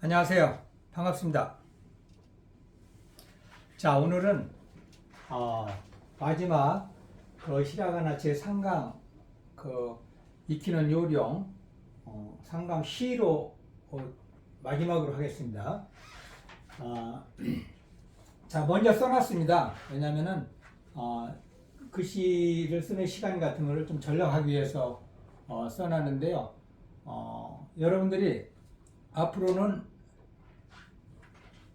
안녕하세요. 반갑습니다. 자, 오늘은 마지막 히라가나 제3강 익히는 요령 상강 시로 마지막으로 하겠습니다. 자, 먼저 써놨습니다. 왜냐면은 글씨를 쓰는 시간 같은 거를 좀 절약하기 위해서 써놨는데요. 여러분들이 앞으로는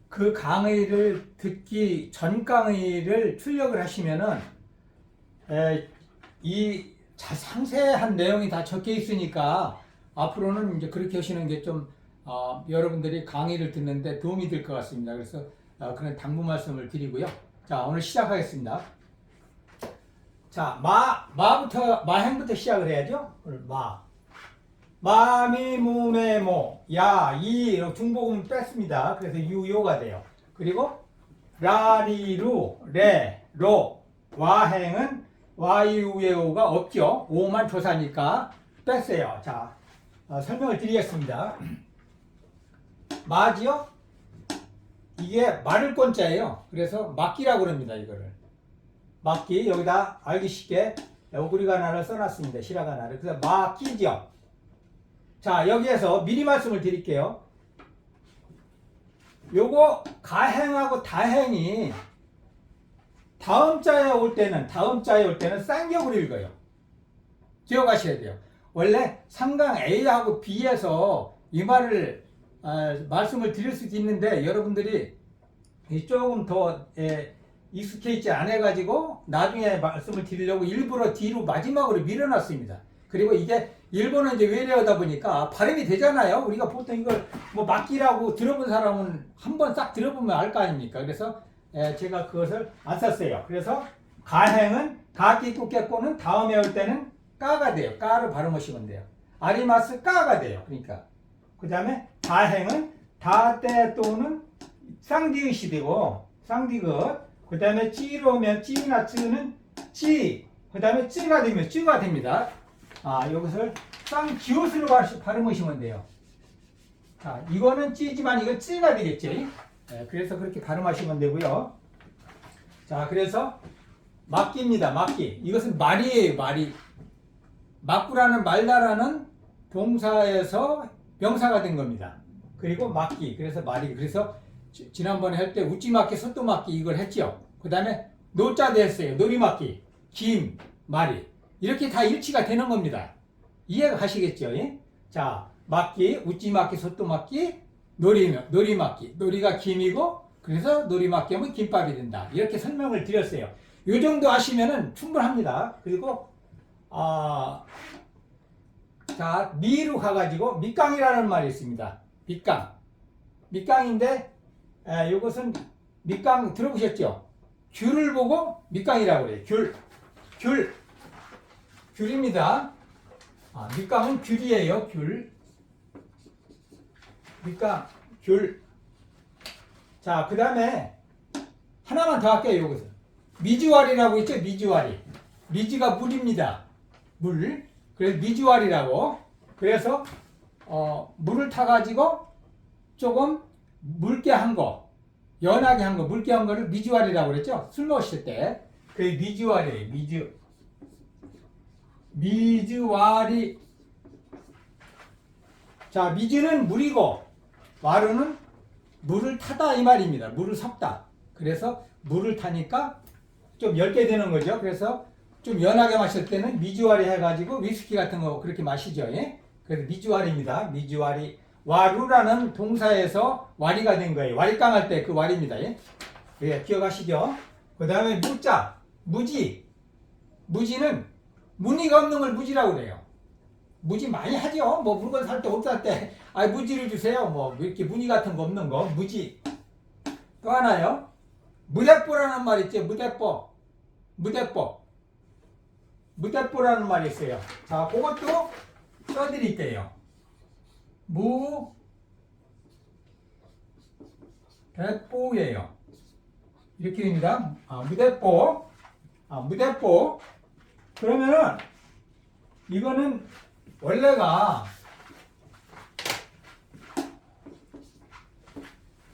그 강의를 듣기 전 강의를 출력을 하시면은 이 상세한 내용이 다 적혀 있으니까 앞으로는 이제 그렇게 하시는 게 좀 여러분들이 강의를 듣는데 도움이 될 것 같습니다. 그래서 그런 당부 말씀을 드리고요. 자, 오늘 시작하겠습니다. 자, 마행부터 시작을 해야죠. 오늘 마미무메모 이 중복음 뺐습니다. 그래서 유요가 돼요. 그리고 라리루 레로 와행은 와이우에오가 없죠. 오만 조사니까 뺐어요. 자, 설명을 드리겠습니다. 마지요? 이게 마를 건자예요. 그래서 막기라고 그럽니다. 이거를 막기, 여기다 알기 쉽게 오구리가나를 써놨습니다. 시라가나를. 그래서 막기죠. 자, 여기에서 미리 말씀을 드릴게요. 요거 가행하고 다행이 다음 자에 올 때는 쌍격으로 읽어요. 기억하셔야 돼요. 원래 상강 A하고 B에서 이 말을 말씀을 드릴 수도 있는데 여러분들이 조금 더 익숙해 있지 않아 가지고 나중에 말씀을 드리려고 일부러 뒤로 마지막으로 밀어놨습니다. 그리고 이게 일본은 이제 외래어다 보니까 발음이 되잖아요. 우리가 보통 이걸 뭐 막기라고 들어본 사람은 한번 싹 들어보면 알 거 아닙니까? 그래서 제가 그것을 안 썼어요. 그래서 가행은 가끼 꾸깨꼬는 다음에 올 때는 까가 돼요. 까를 발음하시면 돼요. 아리마스 까가 돼요. 그러니까 그 다음에 다행은 다때 또는 쌍디읒이 되고 쌍디귿. 그 다음에 찌로 오면 찌나 찌는 찌. 그 다음에 찌가 되면 찌가 됩니다. 이것을 쌍기옷으로 발음하시면 돼요. 자, 이거는 찌지만 이건 찌가 되겠죠. 그래서 그렇게 발음하시면 되고요. 자, 그래서 막기입니다. 막기. 이것은 말이에요. 말이. 막구라는 말다라는 동사에서 명사가 된 겁니다. 그리고 막기. 그래서 말이. 그래서 지난번에 할 때 웃지막기, 소또막기 이걸 했죠. 그 다음에 노자도 했어요. 놀이막기, 김, 말이. 이렇게 다 일치가 되는 겁니다. 이해가 가시겠죠? 예? 자, 막기, 웃지막기, 소또막기, 놀이막기. 놀이가 김이고 그래서 놀이막기 하면 김밥이 된다. 이렇게 설명을 드렸어요. 이 정도 하시면은 충분합니다. 그리고 자, 미로 가가지고 밑강이라는 말이 있습니다. 밑강인데 이것은 밑강 들어보셨죠? 귤을 보고 밑강이라고 그래요. 귤입니다. 밑강은 귤이에요. 밑강, 귤. 자, 그 다음에 하나만 더 할게요. 이것은 미지와리라고 있죠. 미지가 물입니다. 물. 그래서 미지와리라고. 그래서 물을 타가지고 조금 묽게 한 거, 연하게 한 거, 묽게 한 거를 미지와리라고 그랬죠. 술 마실 때. 그게 미지와리예요. 미즈와리. 자, 미즈는 물이고 와르는 물을 타다 이 말입니다. 물을 섞다. 그래서 물을 타니까 좀 엷게 되는 거죠. 그래서 좀 연하게 마실 때는 미즈와리 해가지고 위스키 같은 거 그렇게 마시죠. 예? 그래서 미즈와리입니다. 미즈와리. 와루라는 동사에서 와리가 된 거예요. 와리깡 할 때 그 와리입니다. 예? 예, 기억하시죠? 그 다음에 무자, 무지는 무늬가 없는 걸 무지라고 그래요. 무지 많이 하죠. 뭐 물건 살 때 옷 살 때 무지를 주세요. 뭐 이렇게 무늬 같은 거 없는 거 무지. 또 하나요. 무대뽀라는 말 있죠. 무대뽀라는 말이 있어요. 자, 그것도 써드릴게요. 무대뽀예요. 이렇게 됩니다. 무대뽀. 그러면은 이거는 원래가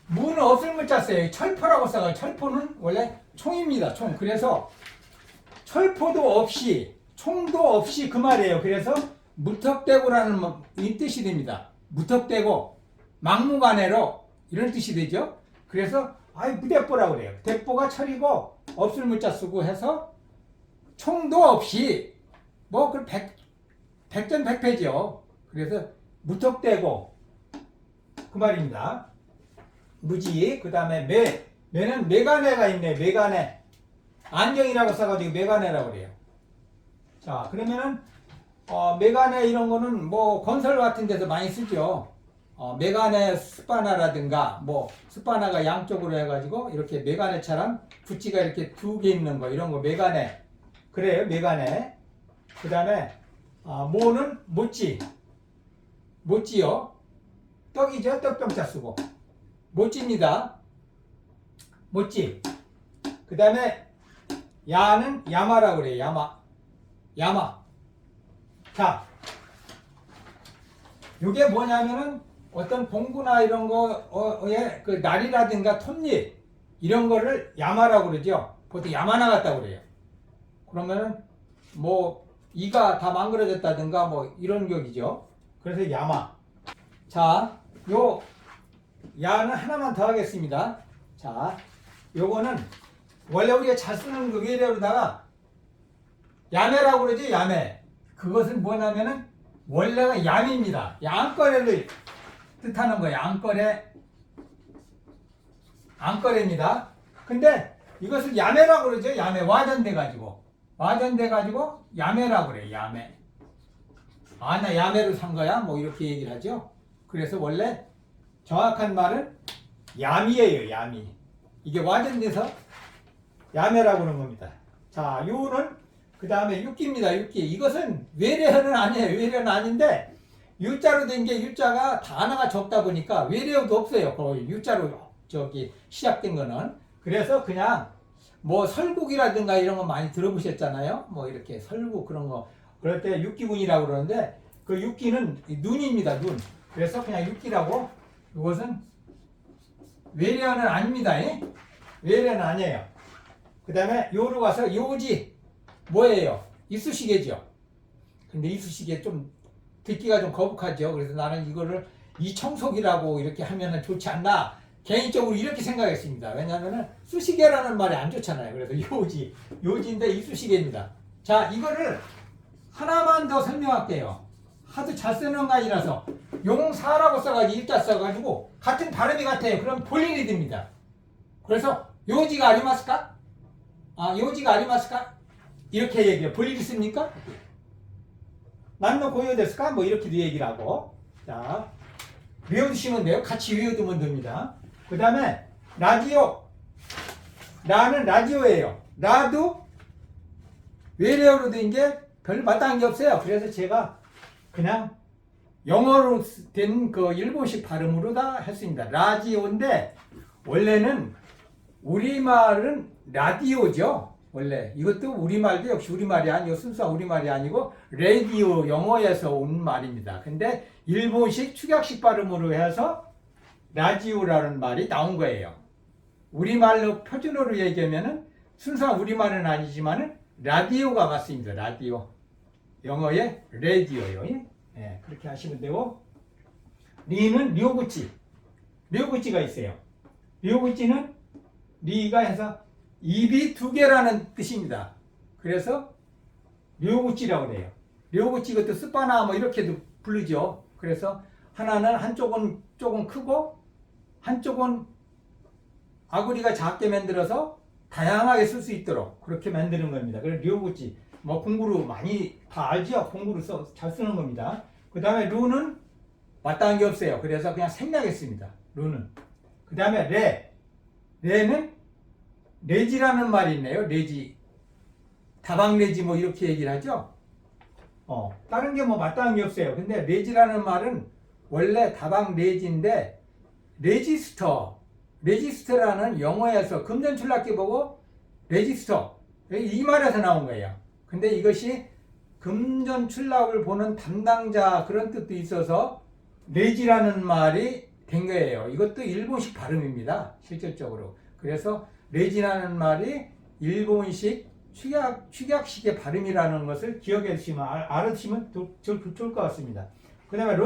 무는 없을 문자 써요. 철포라고 써요. 철포는 원래 총입니다. 총. 그래서 철포도 없이 총도 없이 그 말이에요. 그래서 무턱대고라는 이 뜻이 됩니다. 무턱대고 막무가내로 이런 뜻이 되죠. 그래서 무대뽀라고 그래요. 대뽀가 철이고 없을 문자 쓰고 해서 총도 없이 그 백전백패죠. 그래서 무턱대고 그 말입니다. 무지. 그 다음에 매는 매간애가 있네. 매간애. 안경이라고 써가지고 매간애라고 그래요. 자, 그러면은 매간애 이런 거는 건설 같은 데서 많이 쓰죠. 매간애 스파나라든가 스파나가 양쪽으로 해가지고 이렇게 매간애처럼 붓지가 이렇게 두 개 있는 거 이런 거 매간애. 그래요. 매간애. 그 다음에 모는 모찌요. 떡이죠. 떡병자 쓰고 모찌입니다. 모찌. 그 다음에 야는 야마라고 그래요. 야마. 자, 이게 뭐냐면은 어떤 봉구나 이런 거에 그 날이라든가 톱잎 이런 거를 야마라고 그러죠. 보통 야마 나갔다고 그래요. 그러면은 이가 다 망그러졌다든가 이런 격이죠. 그래서 야마. 자, 요 야는 하나만 더 하겠습니다. 자, 요거는 원래 우리가 잘 쓰는 그 외래어로다가 야매라고 그러죠. 야매. 그것은 뭐냐면은 원래가 얌입니다. 양거래를 뜻하는 거예요. 양거래입니다. 근데 이것을 야매라고 그러죠. 야매. 와전돼가지고 야매라고 그래요. 야매. 나 야매로 산 거야? 이렇게 얘기를 하죠. 그래서 원래 정확한 말은 야미예요. 야미. 이게 와전돼서 야매라고 그러는 겁니다. 자, 요는 그 다음에 육기입니다. 육기. 이것은 외래어는 아니에요. 외래어는 아닌데 유자로 된 게 유자가 단어가 적다 보니까 외래어도 없어요. 거의 유자로 시작된 거는. 그래서 그냥 설국이라든가 이런 거 많이 들어보셨잖아요. 이렇게 설국 그런 거. 그럴 때 육기군이라고 그러는데 그 육기는 눈입니다. 눈. 그래서 그냥 육기라고. 이것은 외래어는 아닙니다. 외래어는 아니에요. 그 다음에 요로 가서 요지. 뭐예요? 이쑤시개죠. 근데 이쑤시개 좀 듣기가 좀 거북하죠. 그래서 나는 이거를 이청소기라고 이렇게 하면은 좋지 않나. 개인적으로 이렇게 생각했습니다. 왜냐하면은 쑤시개라는 말이 안 좋잖아요. 그래서 요지인데 이쑤시개입니다. 자, 이거를 하나만 더 설명할게요. 하도 잘 쓰는 거 아니라서 용사라고 써가지고 일자 써가지고 같은 발음이 같아요. 그럼 볼일이 됩니다. 그래서 요지가 아리마스까? 요지가 아리마스까? 이렇게 얘기해요. 볼일 있습니까? 난노 고요데스까? 이렇게도 얘기를 하고. 자, 외워두시면 돼요. 같이 외워두면 됩니다. 그 다음에 라디오. 라는 라디오예요. 라도 외래어로 된 게 별 마땅한 게 없어요. 그래서 제가 그냥 영어로 된 그 일본식 발음으로 다 했습니다. 라디오인데 원래는 우리말은 라디오죠. 원래 이것도 우리말도 역시 우리말이 아니고 순수한 우리말이 아니고 라디오 영어에서 온 말입니다. 근데 일본식 축약식 발음으로 해서 라디오라는 말이 나온 거예요. 우리말로 표준어로 얘기하면은 순수한 우리말은 아니지만은 라디오가 맞습니다. 라디오. 영어의 라디오요. 예, 그렇게 하시면 되고. 리는 료구치가 있어요. 료구치는 리가 해서 입이 두 개라는 뜻입니다. 그래서 료구치라고 해요. 료구치 이것도 스파나 이렇게도 부르죠. 그래서 하나는 한쪽은 조금 크고 한쪽은 아구리가 작게 만들어서 다양하게 쓸 수 있도록 그렇게 만드는 겁니다. 그래서 료구치 공부로 많이 다 알죠. 공부로 잘 쓰는 겁니다. 그 다음에 루는 마땅한 게 없어요. 그래서 그냥 생략했습니다. 루는. 그 다음에 레는 레지라는 말이 있네요. 레지. 다방레지 이렇게 얘기를 하죠. 다른 게 마땅한 게 없어요. 근데 레지라는 말은 원래 다방레지인데 레지스터라는 영어에서 금전출납기 보고 레지스터 이 말에서 나온 거예요. 근데 이것이 금전출납을 보는 담당자 그런 뜻도 있어서 레지라는 말이 된 거예요. 이것도 일본식 발음입니다. 실질적으로. 그래서 레진이라는 말이 일본식 축약식의 발음이라는 것을 기억해 두시면 알아두시면 좋을 것 같습니다. 그 다음에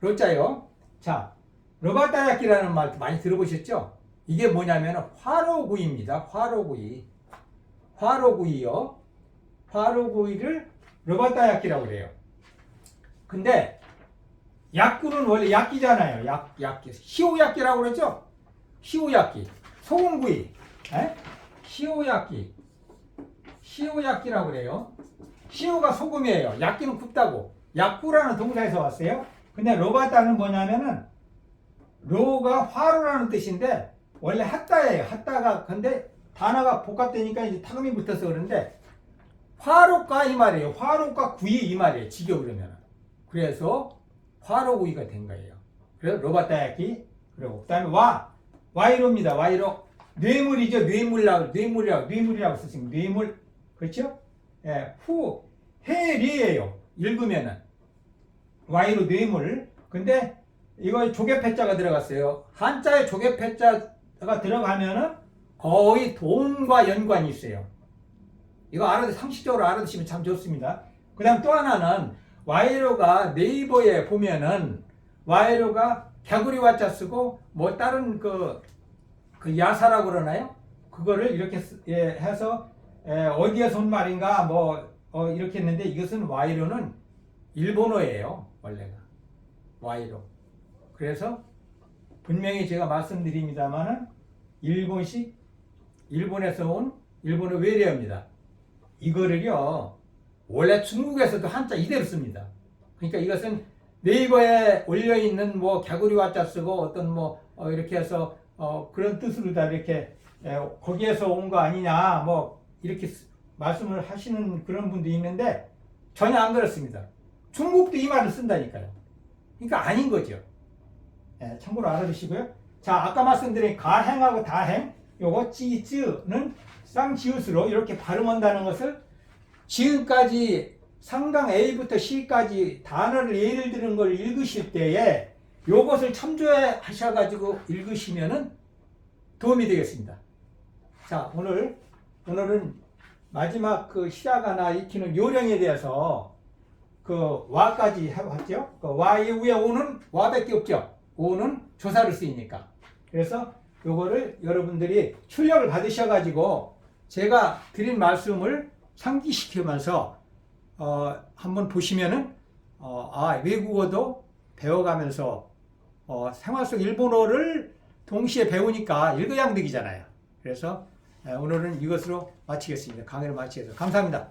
로자요. 자, 로바타야키라는 말 많이 들어보셨죠? 이게 뭐냐면 화로구이입니다. 화로구이요. 화로구이를 로바타야키라고 그래요. 근데 약구는 원래 약기잖아요. 약기. 시오야끼라고 그랬죠? 시오야끼. 소금구이. 시오야끼라고 그래요. 시오가 소금이에요. 야끼는 굽다고. 약구라는 동사에서 왔어요. 근데 로바타는 뭐냐면은 로가 화로라는 뜻인데 원래 핫다예요. 핫다가 근데 단어가 복합되니까 이제 타금이 붙어서 그런데 화로가 이 말이에요. 화로가 구이 이 말이에요. 직역 그러면. 그래서 화로구이가 된 거예요. 그래서 로바타야키. 그리고 그다음에 와이로입니다. 와이로. 뇌물이죠. 뇌물이라고 쓰시면 뇌물. 그렇죠? 예, 해리예요. 읽으면은 와이로 뇌물. 근데 이거 조개패자가 들어갔어요. 한자에 조개패자가 들어가면은 거의 돈과 연관이 있어요. 이거 상식적으로 알아두시면 참 좋습니다. 그 다음 또 하나는 와이로가 네이버에 보면은 와이로가 개구리 와자 쓰고 뭐 다른 그 야사라고 그러나요? 그거를 이렇게 해서 어디에서 온 말인가 이렇게 했는데 이것은 와이로는 일본어예요. 원래가 와이로. 그래서 분명히 제가 말씀드립니다만은 일본에서 온 일본어 외래어입니다. 이거를요 원래 중국에서도 한자 이대로 씁니다. 그러니까 이것은 네이버에 올려 있는 뭐 개구리 와자 쓰고 어떤 이렇게 해서 그런 뜻으로 다 이렇게 거기에서 온 거 아니냐 이렇게 말씀을 하시는 그런 분도 있는데 전혀 안 그렇습니다. 중국도 이 말을 쓴다니까요. 그러니까 아닌 거죠. 참고로 알아두시고요. 자, 아까 말씀드린 가행하고 다행, 요거 찌는 쌍지읒으로 이렇게 발음한다는 것을 지금까지 상당 A부터 C까지 단어를 예를 들은 걸 읽으실 때에 요것을 참조하셔가지고 읽으시면은 도움이 되겠습니다. 자, 오늘은 마지막 시다가나 익히는 요령에 대해서 와까지 해봤죠. 와 이후에 오는 와밖에 없죠. 오는 조사를 쓰이니까. 그래서 요거를 여러분들이 출력을 받으셔가지고 제가 드린 말씀을 상기시키면서 한번 보시면은 외국어도 배워가면서 생활 속 일본어를 동시에 배우니까 일거양득이잖아요. 그래서 오늘은 이것으로 마치겠습니다. 강의를 마치겠습니다. 감사합니다.